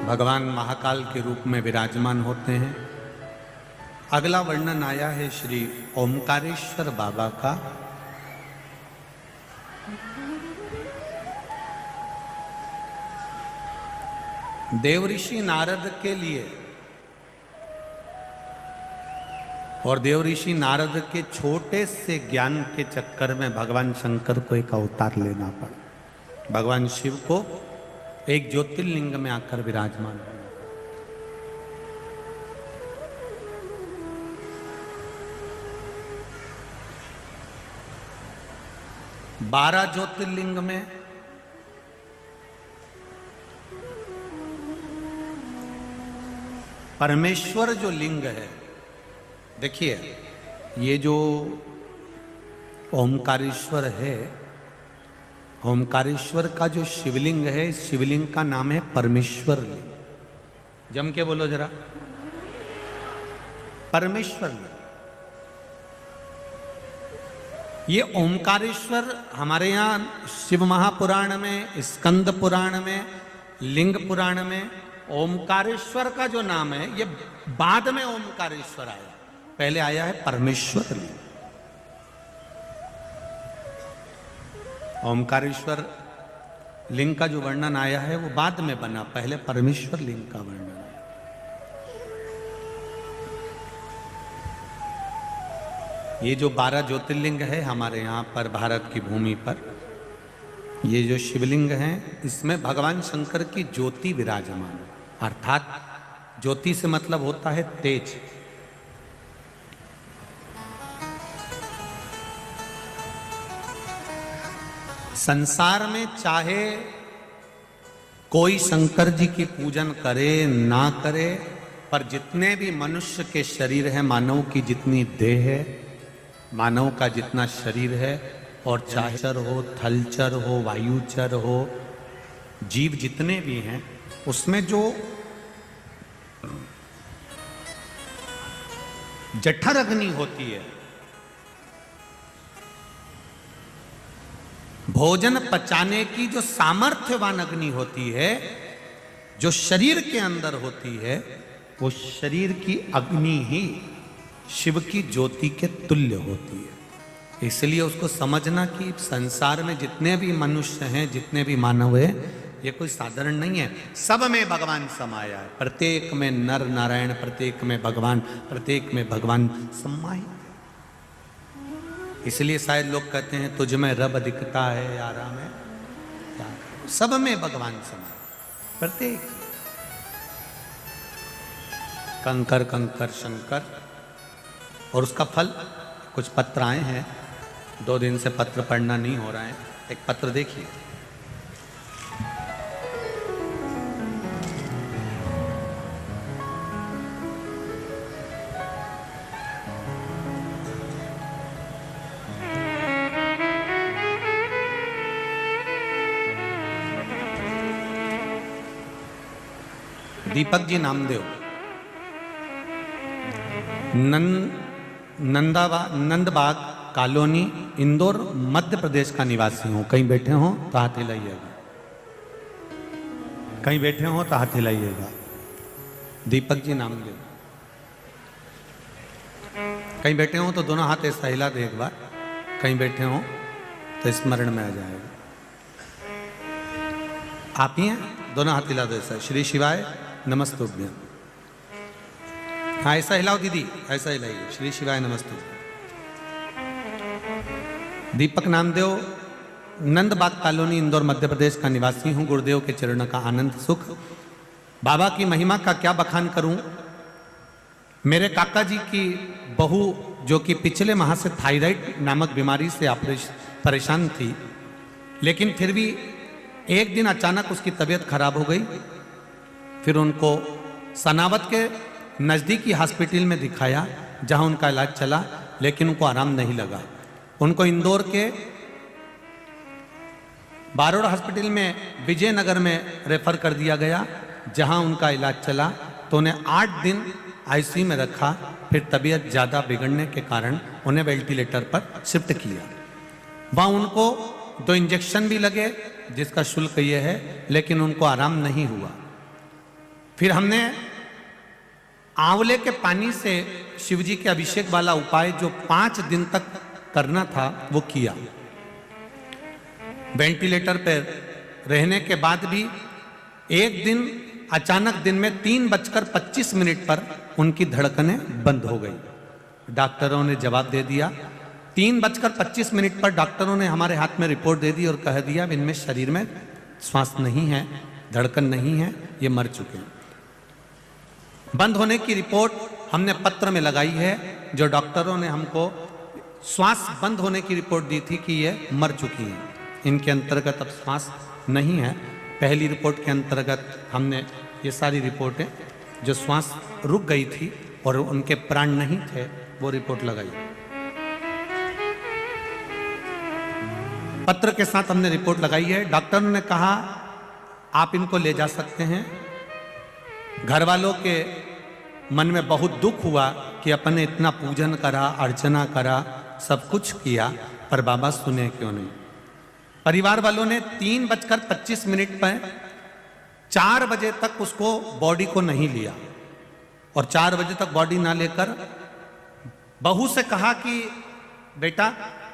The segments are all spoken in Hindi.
भगवान महाकाल के रूप में विराजमान होते हैं। अगला वर्णन आया है श्री ओमकारेश्वर बाबा का। देवऋषि नारद के लिए और देवऋषि नारद के छोटे से ज्ञान के चक्कर में भगवान शंकर को एक अवतार लेना पड़ा। भगवान शिव को एक ज्योतिर्लिंग में आकर विराजमान हुआ। 12 ज्योतिर्लिंग में परमेश्वर जो लिंग है, देखिए ये जो ओमकारेश्वर है, ओमकारेश्वर का जो शिवलिंग है, शिवलिंग का नाम है परमेश्वर लिंग। जम के बोलो जरा, परमेश्वर लिंग। ये ओमकारेश्वर हमारे यहाँ शिव महापुराण में, स्कंद पुराण में, लिंग पुराण में ओमकारेश्वर का जो नाम है ये बाद में ओमकारेश्वर आया, पहले आया है परमेश्वर लिंग। ओमकारेश्वर लिंग का जो वर्णन आया है वो बाद में बना, पहले परमेश्वर लिंग का वर्णन आया। ये जो 12 ज्योतिर्लिंग है हमारे यहाँ पर भारत की भूमि पर, ये जो शिवलिंग हैं इसमें भगवान शंकर की ज्योति विराजमान है। अर्थात ज्योति से मतलब होता है तेज। संसार में चाहे कोई शंकर जी की पूजन करे ना करे, पर जितने भी मनुष्य के शरीर है, मानव की जितनी देह है, मानव का जितना शरीर है, और चाहे चर हो, थलचर हो, वायुचर हो, जीव जितने भी हैं, उसमें जो जठर अग्नि होती है, भोजन पचाने की जो सामर्थ्यवान अग्नि होती है, जो शरीर के अंदर होती है, वो शरीर की अग्नि ही शिव की ज्योति के तुल्य होती है। इसलिए उसको समझना कि संसार में जितने भी मनुष्य हैं, जितने भी मानव हैं, ये कोई साधारण नहीं है। सब में भगवान समाया है, प्रत्येक में नर नारायण, प्रत्येक में भगवान, प्रत्येक में भगवान समाये। इसलिए शायद लोग कहते हैं तुझ में रब दिखता है यारा में, सब में भगवान समाये, प्रत्येक। कंकर कंकर शंकर। और उसका फल, कुछ पत्र आए हैं, 2 दिन से पत्र पढ़ना नहीं हो रहा है। एक पत्र देखिए। दीपक जी नामदेव, नंदबाग कॉलोनी, इंदौर, मध्य प्रदेश का निवासी हूं। कहीं बैठे हो तो हाथ हिलाइएगा, कहीं बैठे हो तो हाथ हिलाइएगा। दीपक जी नामदेव, कहीं बैठे हो तो दोनों हाथ ऐसा हिला दे एक बार, कहीं बैठे हो तो स्मरण में आ जाएगा। आप ही हैं, दोनों हाथ हिला दो ऐसा। श्री शिवाय नमस्तुभ्यं। हाँ ऐसा हिलाओ दीदी, ऐसा हिलाइए। श्री शिवाय नमस्तुभ्यं। दीपक नामदेव, नंदबाग कॉलोनी, इंदौर, मध्य प्रदेश का निवासी हूँ। गुरुदेव के चरणों का आनंद सुख। बाबा की महिमा का क्या बखान करूं। मेरे काका जी की बहू, जो कि पिछले माह से थायराइड नामक बीमारी से परेशान थी, लेकिन फिर भी एक दिन अचानक उसकी तबीयत खराब हो गई। फिर उनको सनावत के नज़दीकी हॉस्पिटल में दिखाया, जहां उनका इलाज चला, लेकिन उनको आराम नहीं लगा। उनको इंदौर के बारोड़ हॉस्पिटल में, विजयनगर में रेफर कर दिया गया, जहां उनका इलाज चला। तो उन्हें 8 दिन आईसीयू में रखा। फिर तबीयत ज़्यादा बिगड़ने के कारण उन्हें वेंटिलेटर पर शिफ्ट किया। वहाँ उनको 2 इंजेक्शन भी लगे, जिसका शुल्क ये है, लेकिन उनको आराम नहीं हुआ। फिर हमने आंवले के पानी से शिवजी के अभिषेक वाला उपाय जो 5 दिन तक करना था वो किया। वेंटिलेटर पर रहने के बाद भी एक दिन अचानक दिन में 3:25 पर उनकी धड़कनें बंद हो गई। डॉक्टरों ने जवाब दे दिया। 3:25 पर डॉक्टरों ने हमारे हाथ में रिपोर्ट दे दी और कह दिया इनमें शरीर में श्वास नहीं है, धड़कन नहीं है, ये मर चुके हैं। बंद होने की रिपोर्ट हमने पत्र में लगाई है। जो डॉक्टरों ने हमको श्वास बंद होने की रिपोर्ट दी थी कि ये मर चुकी हैं, इनके अंतर्गत अब श्वास नहीं है। पहली रिपोर्ट के अंतर्गत हमने ये सारी रिपोर्टें जो श्वास रुक गई थी और उनके प्राण नहीं थे वो रिपोर्ट लगाई। पत्र के साथ हमने रिपोर्ट लगाई है। डॉक्टर ने कहा आप इनको ले जा सकते हैं। घर वालों के मन में बहुत दुख हुआ कि अपन ने इतना पूजन करा, अर्चना करा, सब कुछ किया, पर बाबा सुने क्यों नहीं। परिवार वालों ने 3:25 पर 4 बजे तक उसको बॉडी को नहीं लिया और 4 बजे तक बॉडी ना लेकर बहू से कहा कि बेटा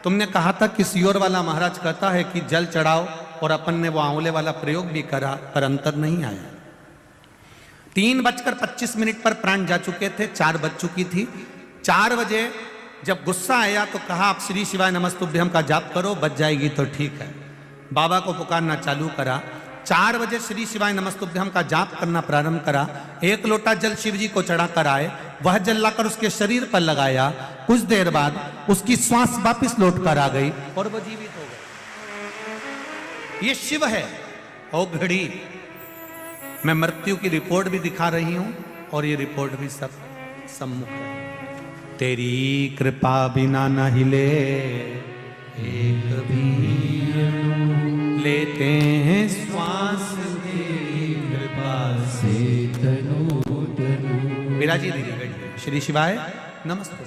तुमने कहा था कि सियोर वाला महाराज कहता है कि जल चढ़ाओ, और अपन ने वो आंवले वाला प्रयोग भी करा पर अंतर नहीं आया। 3:25 पर प्राण जा चुके थे, 4 बज चुकी थी। 4 बजे जब गुस्सा आया तो कहा आप श्री शिवाय नमस्तुभ्यम का जाप करो, बच जाएगी तो ठीक है। बाबा को पुकारना चालू करा। 4 बजे श्री शिवाय नमस्तुभ्यम का जाप करना प्रारंभ करा। 1 लोटा जल शिव जी को चढ़ा कर आए, वह जल लाकर उसके शरीर पर लगाया। कुछ देर बाद उसकी श्वास वापिस लौट कर आ गई और वो जीवित हो गए। ये शिव है। ओ घड़ी मैं मृत्यु की रिपोर्ट भी दिखा रही हूं और ये रिपोर्ट भी सब सम्मुख है। तेरी कृपा बिना न हिले एक भी लेते हैं श्वास, तेरी कृपा से तनु तनु। विराजी दीदी बैठिए। श्री शिवाय नमस्ते।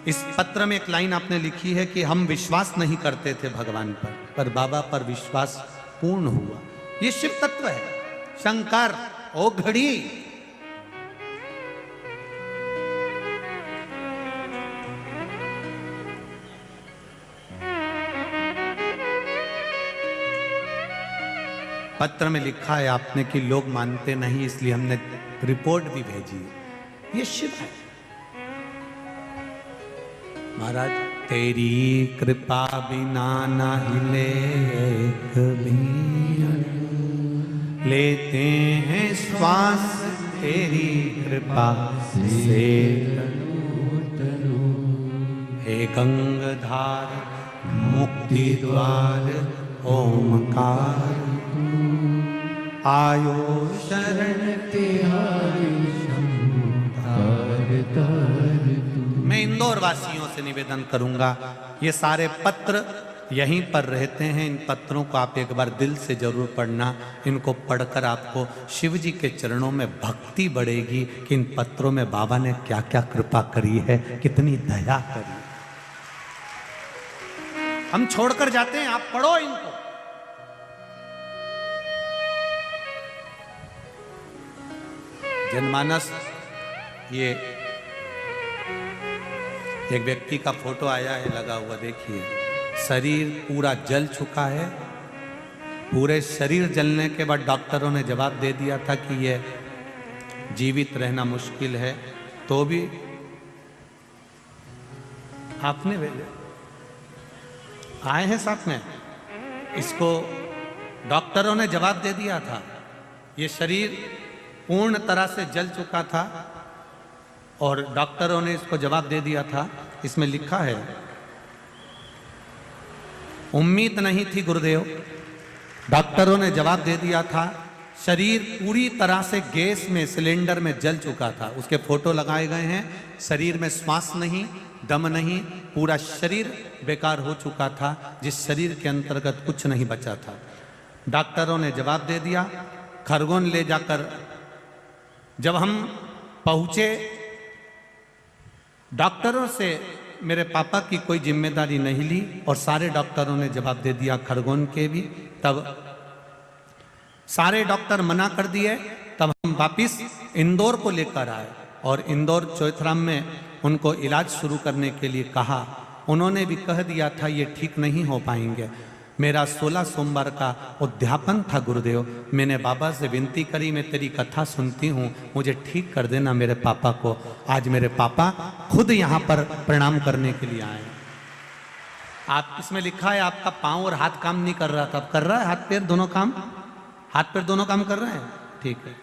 इस पत्र में एक लाइन आपने लिखी है कि हम विश्वास नहीं करते थे भगवान पर बाबा पर विश्वास पूर्ण हुआ। ये शिव तत्व है। शंकर ओ घड़ी पत्र में लिखा है आपने कि लोग मानते नहीं, इसलिए हमने रिपोर्ट भी भेजी। ये शिव है। महाराज तेरी कृपा बिना ना हिले एक भी लेते हैं श्वास, तेरी कृपा से हे गंगाधार मुक्ति द्वार ओमकार आयो शरण तिहारी मैं इंदौर वासियों से निवेदन करूंगा, ये सारे पत्र यहीं पर रहते हैं। इन पत्रों को आप एक बार दिल से जरूर पढ़ना। इनको पढ़कर आपको शिव जी के चरणों में भक्ति बढ़ेगी कि इन पत्रों में बाबा ने क्या क्या कृपा करी है, कितनी दया करी। हम छोड़कर जाते हैं, आप पढ़ो इनको। जनमानस ये एक व्यक्ति का फोटो आया है लगा हुआ, देखिए। शरीर पूरा जल चुका है। पूरे शरीर जलने के बाद डॉक्टरों ने जवाब दे दिया था कि ये जीवित रहना मुश्किल है, तो भी आपने भेजे आए हैं साथ में। इसको डॉक्टरों ने जवाब दे दिया था। ये शरीर पूर्ण तरह से जल चुका था और डॉक्टरों ने इसको जवाब दे दिया था। इसमें लिखा है उम्मीद नहीं थी गुरुदेव, डॉक्टरों ने जवाब दे दिया था। शरीर पूरी तरह से गैस में सिलेंडर में जल चुका था। उसके फोटो लगाए गए हैं। शरीर में श्वास नहीं, दम नहीं, पूरा शरीर बेकार हो चुका था, जिस शरीर के अंतर्गत कुछ नहीं बचा था। डॉक्टरों ने जवाब दे दिया। खरगोन ले जाकर जब हम पहुंचे, डॉक्टरों से मेरे पापा की कोई जिम्मेदारी नहीं ली और सारे डॉक्टरों ने जवाब दे दिया, खरगोन के भी। तब सारे डॉक्टर मना कर दिए, तब हम वापिस इंदौर को लेकर आए और इंदौर चौथराम में उनको इलाज शुरू करने के लिए कहा। उन्होंने भी कह दिया था ये ठीक नहीं हो पाएंगे। मेरा 16 सोमवार का उद्यापन था गुरुदेव। मैंने बाबा से विनती करी, मैं तेरी कथा सुनती हूँ, मुझे ठीक कर देना मेरे पापा को। आज मेरे पापा खुद यहाँ पर प्रणाम करने के लिए आए। आप इसमें लिखा है आपका पाँव और हाथ काम नहीं कर रहा था, अब कर रहा है, हाथ पैर दोनों काम, हाथ पैर दोनों काम कर रहे हैं, ठीक है।